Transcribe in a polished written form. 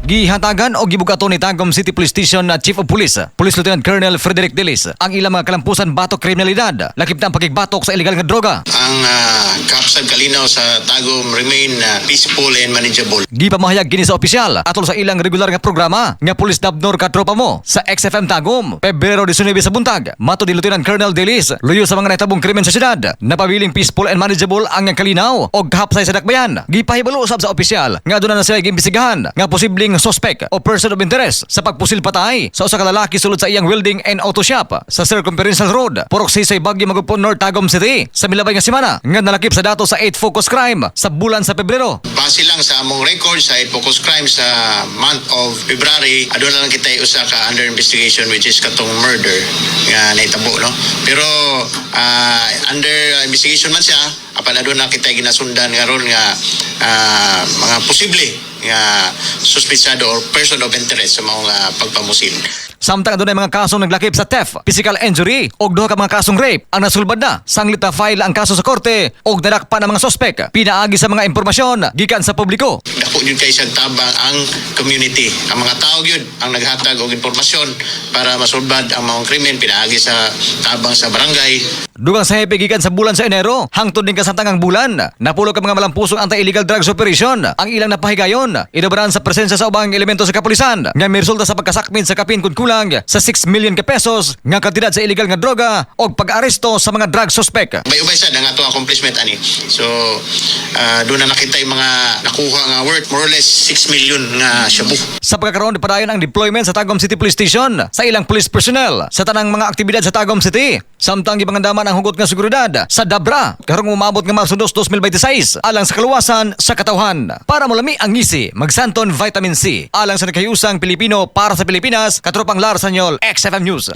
Gihatagan o gibugaton ni Tagum City Police Station na Chief of Police, Police Lieutenant Colonel Frederick Delis, ang ilang mga kalampusan batok kriminalidad, lakip na ang pagigbatok sa illegal nga droga. Ang kapsag kalinaw sa Tagum remain peaceful and manageable. Gipamahayag kini sa opisyal atol sa ilang regular nga programa nga Police Dabnor katropa mo sa XFM Tagum, Pebrero 19 sa buntag. Mato ni Lieutenant Colonel Delis, luyo sa mga nahitabong krimen sa syudad, napabiling peaceful and manageable ang nga kalinaw o kahapsay sa dakbayan. Gipahibalo usab sa opisyal nga doon na sila giimbestigahan nga posibleng suspect o person of interest sa pagpusil patay sa usa ka lalaki sulod sa iyang welding and auto shop sa Circumferential Road, Purok Sisay, Baguio, Magupon North, Tagum City sa milabay nga semana nga nalakip sa dato sa 8 focus crime sa bulan sa Pebrero. Base lang sa among record sa focus crime sa month of February, aduna lang kita usa ka under investigation which is katong murder nga nahitabo, no? Pero under investigation man siya, apan aduna kita ginasundan karon nga mga posible nga suspetsado or person of interest sa mga pagpamusil. Samtang doon ay mga kasong naglakip sa theft, physical injury o duha ka mga kasong rape ang nasulbad na. Sanglit na file ang kaso sa korte o nadakpa ng mga sospek. Pinaagi sa mga impormasyon gikan sa publiko. Dako yun kay isang tabang ang community. Ang mga tao yun ang naghatag og impormasyon para masulbad ang mga krimen. Pinaagi sa tabang sa barangay. Dugang sa hepe gikan sa bulan sa Enero, hangtod din kasamtangang bulan. Napulo ka mga malampusong anti-illegal drugs operation. Ang ilang napahigayon, inabaran sa presensya sa ubang elemento sa kapulisan nga may resulta sa pagkasakmit sa kapin kun kulang sa 6 million ka pesos nga kantidad sa illegal nga droga o pag-aresto sa mga drug suspect. Ubay sad ang atong accomplishment ani. So doon na nakita yung mga nakuha nga worth more or less 6 million nga shabu. Sa pagkakaroon padayon ang deployment sa Tagum City Police Station sa ilang police personnel sa tanang mga aktibidad sa Tagum City. Samtang gipangandaman ang hugot nga seguridad sa Dabra karong umabot nga Marso 2, 2026 alang sa kaluwasan sa katawhan. Para mulami ang ngisi, magsanton vitamin C alang sa nakayusang Pilipino para sa Pilipinas, katropang Lar Sanyol, XFM News.